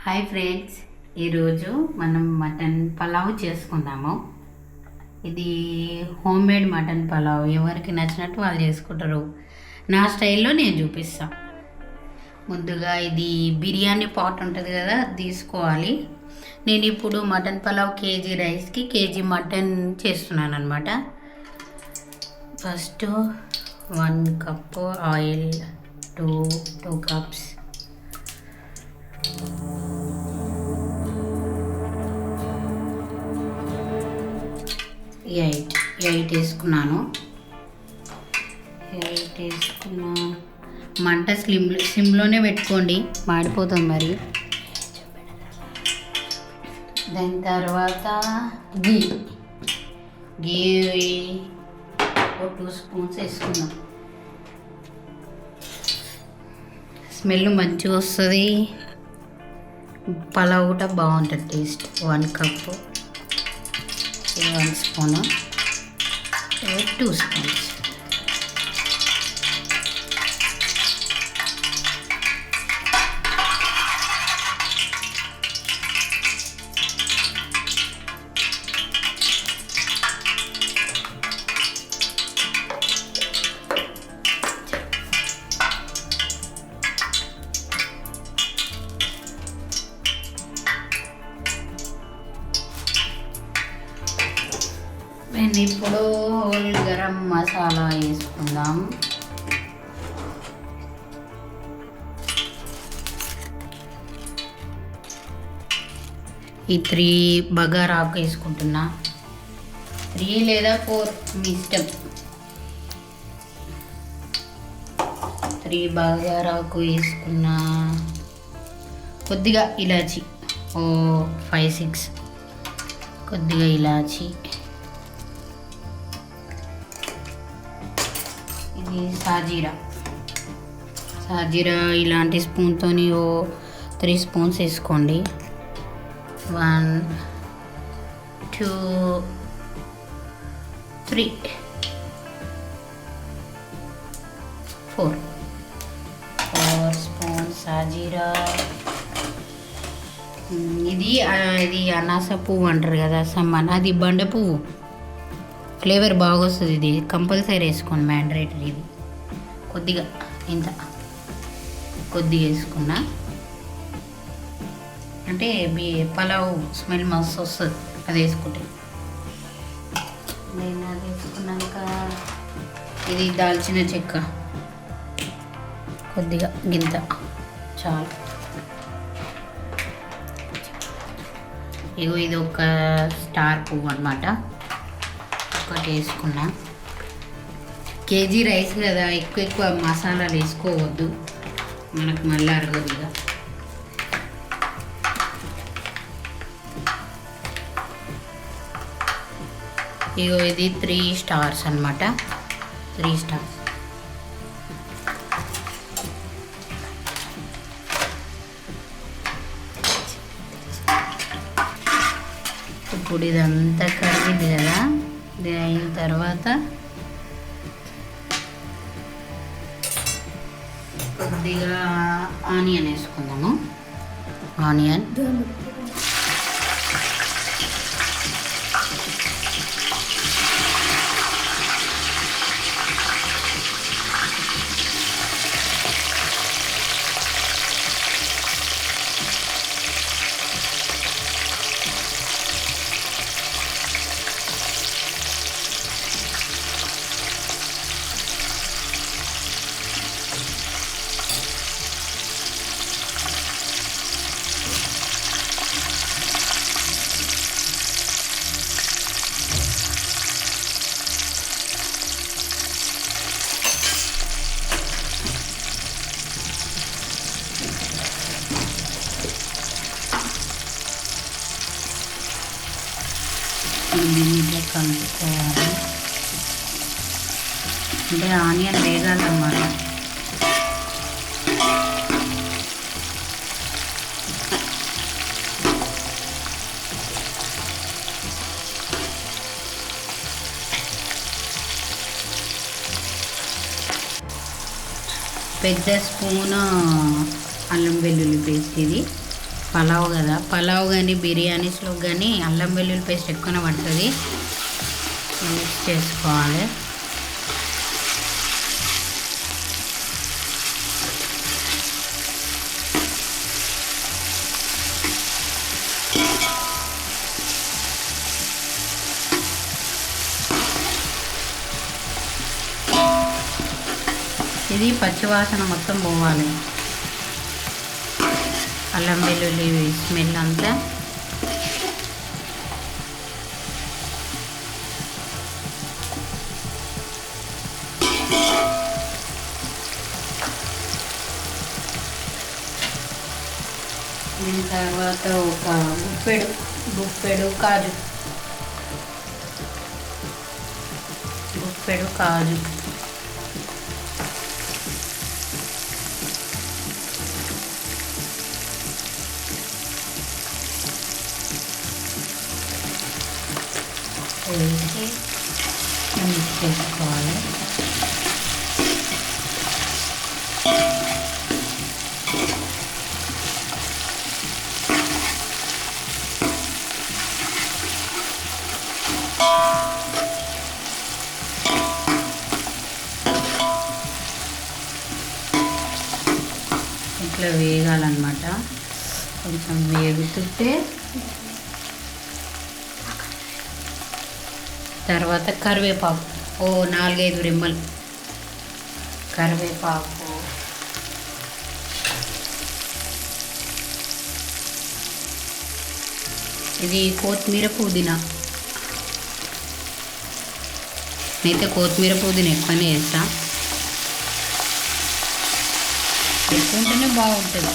Hi friends, ఈరోజు మనం mutton pulao చేసుకుందాము. ఇది హోమ్ మేడ్ మటన్ పలావ్. ఎవరికి నచ్చినట్టు వాళ్ళు చేసుకుంటారు. నా స్టైల్లో నేను చూపిస్తాను. ముందుగా ఇది బిర్యానీ పాట్ ఉంటుంది కదా, అది తీసుకోవాలి. నేను ఇప్పుడు మటన్ పలావ్ కేజీ రైస్కి కేజీ మటన్ చేస్తున్నాను అనమాట. First 1 cup oil, 2 cups eight వేసుకున్నాను. మంట సిమ్లోనే పెట్టుకోండి, మాడిపోతుంది మరి. దాని తర్వాత గీ 2 స్పూన్స్ వేసుకున్నాం. స్మెల్ మంచిగా వస్తుంది, పలావ్ కూడా బాగుంటుంది టేస్ట్. 1 cup, 1 spoon, 2 spoons. నేను ఇప్పుడు హోల్ గరం మసాలా వేసుకుందాం. ఈ 3 బగారాకు వేసుకుంటున్నా. 3 లేదా 4 మీ ఇష్టం. 3 బగారాకు వేసుకున్నా. కొద్దిగా ఇలాచి, 5-6 కొద్దిగా ఇలాచి. ఇది సాజీరా ఇలాంటి స్పూన్తో 3 స్పూన్స్ వేసుకోండి. 1 2 3 4 స్పూన్స్ సాజీరా. ఇది అనాస పువ్వు అంటారు కదా, అది బండ పువ్వు. ఫ్లేవర్ బాగా వస్తుంది. ఇది కంపల్సరీ వేసుకోండి, మ్యాండరేటరీ. ఇది కొద్దిగా కొద్దిగా వేసుకున్నా అంటే పలావ్ స్మెల్ మస్తు వస్తుంది అది వేసుకుంటే. నేను అది వేసుకున్నాక ఇది దాల్చిన చెక్క కొద్దిగా గింత చాలు. ఇది ఒక స్టార్ పువ్వు అన్నమాట, ఒకటి వేసుకున్నా. కేజీ రైస్ కదా, ఎక్కువ మసాలాలు వేసుకోవద్దు, మనకు మళ్ళీ అరగదు. ఇది 3 స్టార్స్ అన్నమాట, 3 స్టార్స్. ఇప్పుడు ఇదంతా కరిగింది కదా, ఇది అయిన తర్వాత కొద్దిగా ఆనియన్ వేసుకుందాము. ఆనియన్ దీన్ని కలుపుకోవాలి. అంటే ఆనియన్ వేగాలన్నమాట. పెద్ద స్పూను అల్లం వెల్లుల్లి పేస్ట్ ఇది. పలావ్ కదా, పలావ్ కానీ బిర్యానీస్లో కానీ అల్లం వెల్లుల్లి పేస్ట్ ఎక్కువనే పడుతుంది. మిక్స్ చేసుకోవాలి. ఇది పచ్చివాసన మొత్తం పోవాలి, అల్లం వెల్లుల్లి స్మెల్ అంతా. దీని తర్వాత ఒక గుప్పెడు కాజు, వేసి మిక్స్ చేసుకోవాలి. ఇట్లా వేగాలన్నమాట. కొంచెం వేగుతుంటే తర్వాత కరివేపాకు, 4-5 రెమ్మలు కరివేపాకు, ఇది కొత్తిమీర పుదీనా. నేనైతే కొత్తిమీర పుదీనా ఎక్కువనే వేస్తా, ఎక్కువ ఉంటేనే బాగుంటుంది.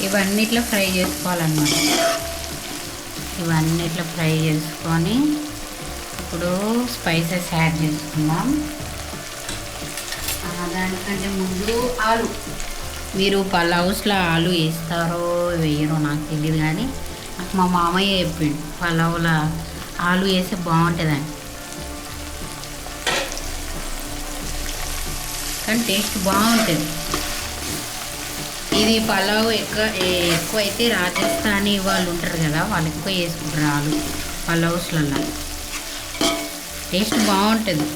ఇవన్నీ ఇట్లా ఫ్రై చేసుకోవాలన్నమాట. ఇవన్నీ ఇట్లా ఫ్రై చేసుకొని ఇప్పుడు స్పైసెస్ యాడ్ చేసుకుందాం. దానికంటే ముందు ఆలు, మీరు పలావ్స్లో ఆలు వేస్తారో వేయరో నాకు తెలియదు, కానీ నాకు మా మామయ్య చెప్పిండు పలావ్లో ఆలు వేస్తే బాగుంటుందని. కానీ టేస్ట్ బాగుంటుంది. ఇది పలావ్ ఎక్కువైతే రాజస్థానీ వాళ్ళు ఉంటారు కదా, వాళ్ళు ఎక్కువ వేసుకుంటారు ఆలు పలావ్స్లలో. టేస్ట్ బాగుంటుంది.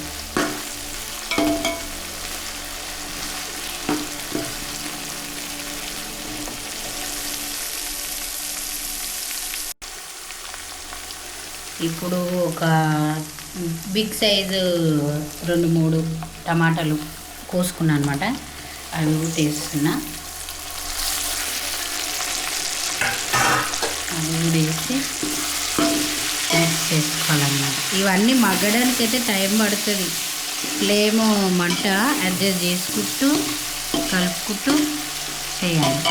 ఇప్పుడు ఒక బిగ్ సైజు 2-3 టమాటాలు కోసుకున్నాను అనమాట, అవి కూడా వేస్తున్నా. అవి కూడా వేసి మిక్స్ చేసుకోవాలన్నమాట. ఇవన్నీ మగ్గడానికి అయితే టైం పడుతుంది. ఫ్లేమ్ మంట అడ్జస్ట్ చేసుకుంటూ కలుపుకుంటూ చేయాలి.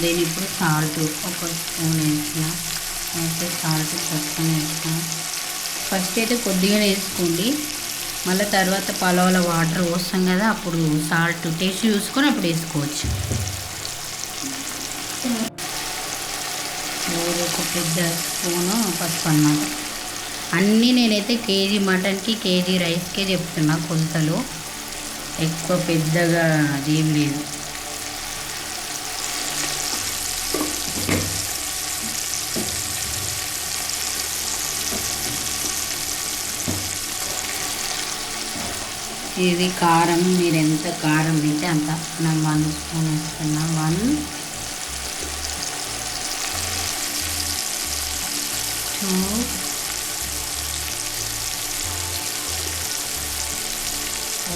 దీని ఇప్పుడు సాల్ట్ ఒక స్పూన్ వేసిన, అయితే సాల్ట్ తక్కువ వేసిన. ఫస్ట్ అయితే కొద్దిగా వేసుకోండి, మళ్ళీ తర్వాత పలావ్లో వాటర్ పోస్తాం కదా, అప్పుడు సాల్ట్ టేస్ట్ చూసుకొని అప్పుడు వేసుకోవచ్చు. ఒక పెద్ద స్పూను పసుపు అన్నమాట. అన్నీ నేనైతే కేజీ మటన్కి కేజీ రైస్కే చెప్తున్నా కొలతలు, ఎక్కువ పెద్దగా అదేం లేదు. ఇది కారం మీరు ఎంత కారం తింటే అంత. నేను 1 స్పూన్ వేస్తున్నా. 1 2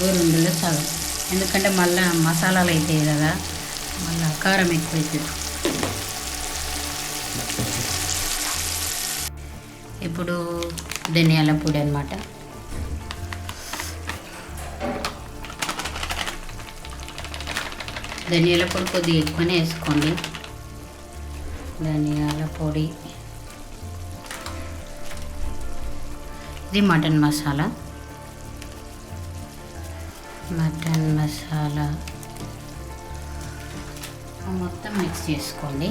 2లో సగం, ఎందుకంటే మళ్ళీ మసాలాలు అవుతాయి కదా, మళ్ళీ కారం ఎక్కువ అవుతుంది. ఇప్పుడు ధనియాల పొడి అన్నమాట. ధనియాల పొడి కొద్దిగా ఎక్కువనే వేసుకోండి. ధనియాల పొడి, ఇది మటన్ మసాలా. మటన్ మసాలా మొత్తం మిక్స్ చేసుకోండి.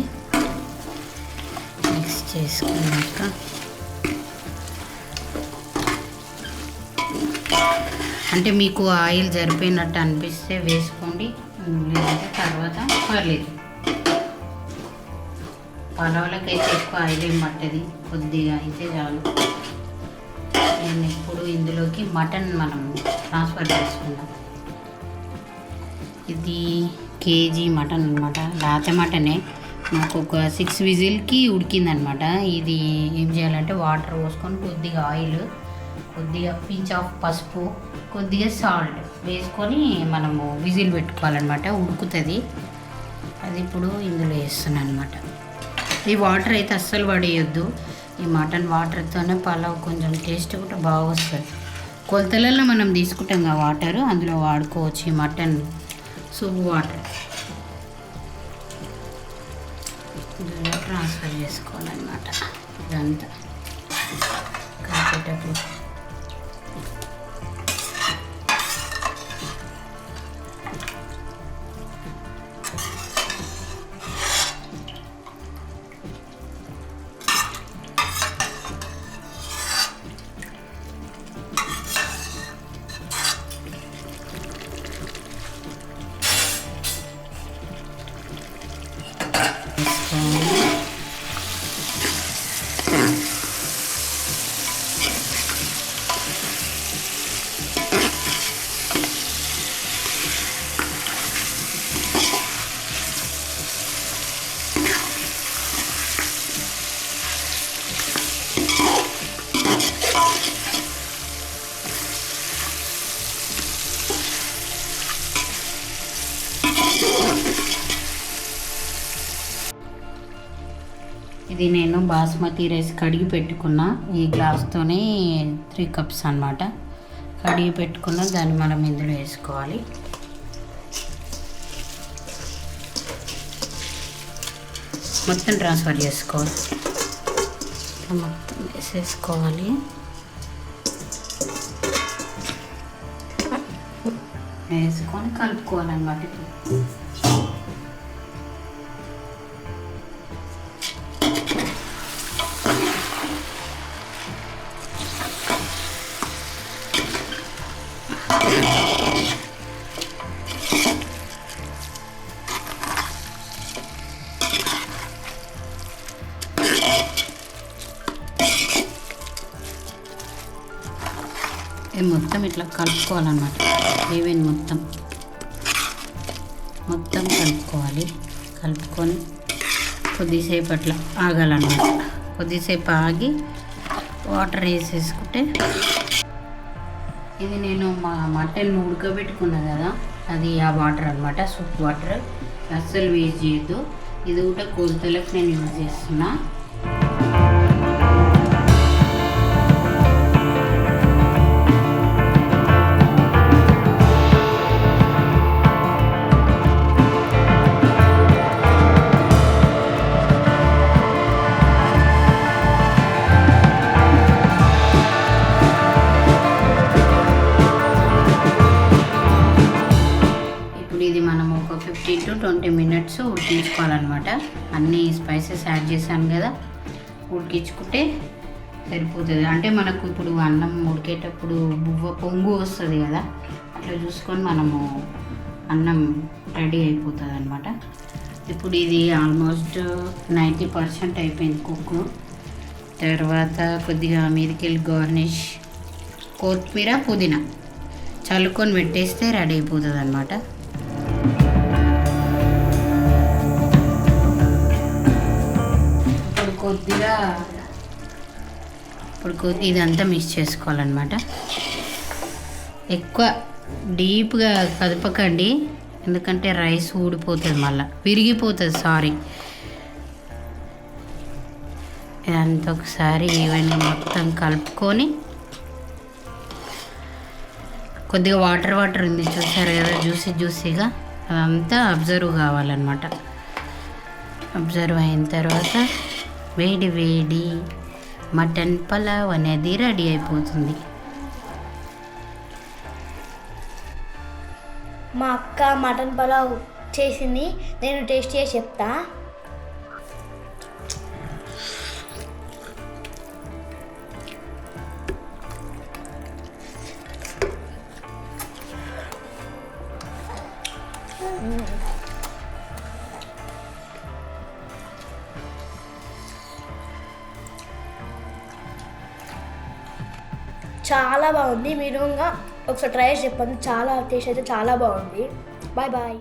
మిక్స్ చేసుకున్నాక అంటే మీకు ఆయిల్ సరిపోయినట్టు అనిపిస్తే వేసుకోండి, లేదంటే తర్వాత పర్లేదు. పలావులకి అయితే ఎక్కువ ఆయిల్ ఏం పట్టది, కొద్దిగా అయితే చాలు. నేను ఇప్పుడు ఇందులోకి మటన్ మనం ట్రాన్స్ఫర్ చేసుకుందాం. ఇది కేజీ మటన్ అనమాట, లేత మటనే. నాకు ఒక 6 విజిల్కి ఉడికిందనమాట. ఇది ఏం చేయాలంటే వాటర్ పోసుకొని కొద్దిగా ఆయిల్, కొద్దిగా పించ్ ఆఫ్ పసుపు, కొద్దిగా సాల్ట్ వేసుకొని మనము విజిల్ పెట్టుకోవాలన్నమాట. ఉడుకుతుంది. అది ఇప్పుడు ఇందులో వేస్తున్నాను అనమాట. ఈ వాటర్ అయితే అస్సలు పడేయొద్దు. ఈ మటన్ వాటర్తోనే పలావ్ కొంచెం టేస్ట్ కూడా బాగా వస్తుంది. కొలతలలో మనం తీసుకుంటాం కదా వాటర్, అందులో వాడుకోవచ్చు ఈ మటన్ సూప్ వాటర్. ఇందులో ట్రాన్స్ఫర్ చేసుకోవాలన్నమాట. ఇదంతా కలిపేటప్పుడు ఇది నేను బాస్మతి రైస్ కడిగి పెట్టుకున్న ఈ గ్లాస్తోనే 3 కప్స్ అన్నమాట. కడిగి పెట్టుకున్న దాన్ని మనం ఇందులో వేసుకోవాలి. మొత్తం ట్రాన్స్ఫర్ చేసుకోవాలి. మొత్తం వేసేసుకోవాలి. వేసుకొని కలుపుకోవాలన్నమాట. ఇది మొత్తం ఇట్లా కలుపుకోవాలన్నమాట. ఈవెన్ మొత్తం కలుపుకోవాలి. కలుపుకొని కొద్దిసేపు అట్లా ఆగాలన్నమాట. కొద్దిసేపు ఆగి వాటర్ వేసేసుకుంటే, ఇది నేను మా మటన్ ఉడకబెట్టుకున్నా కదా, అది ఆ వాటర్ అన్నమాట, సూప్ వాటర్. అస్సలు వేస్ట్ చేయొద్దు. ఇది కూడా కొలతలకు నేను యూజ్ చేస్తున్నా. ఇది మనం ఒక 15 to 20 minutes ఉడికించుకోవాలన్నమాట. అన్ని స్పైసెస్ యాడ్ చేశాను కదా, ఉడికించుకుంటే సరిపోతుంది. అంటే మనకు ఇప్పుడు అన్నం ఉడికేటప్పుడు పొంగు వస్తుంది కదా, అట్లా చూసుకొని మనము అన్నం రెడీ అయిపోతుంది అన్నమాట. ఇప్పుడు ఇది ఆల్మోస్ట్ 90% అయిపోయింది కుక్. తర్వాత కొద్దిగా మీదకెళ్ళి గార్నిష్, కొత్తిమీర, పుదీనా చల్లుకొని పెట్టేస్తే రెడీ అయిపోతుంది అనమాట. ఇప్పుడు ఇదంతా మిక్స్ చేసుకోవాలన్నమాట. ఎక్కువ డీప్గా కదపకండి, ఎందుకంటే రైస్ ఊడిపోతుంది, మళ్ళీ విరిగిపోతుంది. సారీ, ఇదంతా ఒకసారి ఈవెన్గా మొత్తం కలుపుకొని, కొద్దిగా వాటర్ ఉంది చూసారు కదా, జ్యూసీగా అదంతా అబ్జర్వ్ కావాలన్నమాట. అబ్జర్వ్ అయిన తర్వాత వేడి మటన్ పలావ్ అనేది రెడీ అయిపోతుంది. మా అక్క మటన్ పలావ్ చేసింది, నేను టేస్ట్ చేసి చెప్తా. చాలా బాగుంది. మీరు ఇంకా ఒకసారి ట్రై చేసి చెప్పండి. చాలా టేస్ట్ అయితే చాలా బాగుంది. Bye bye.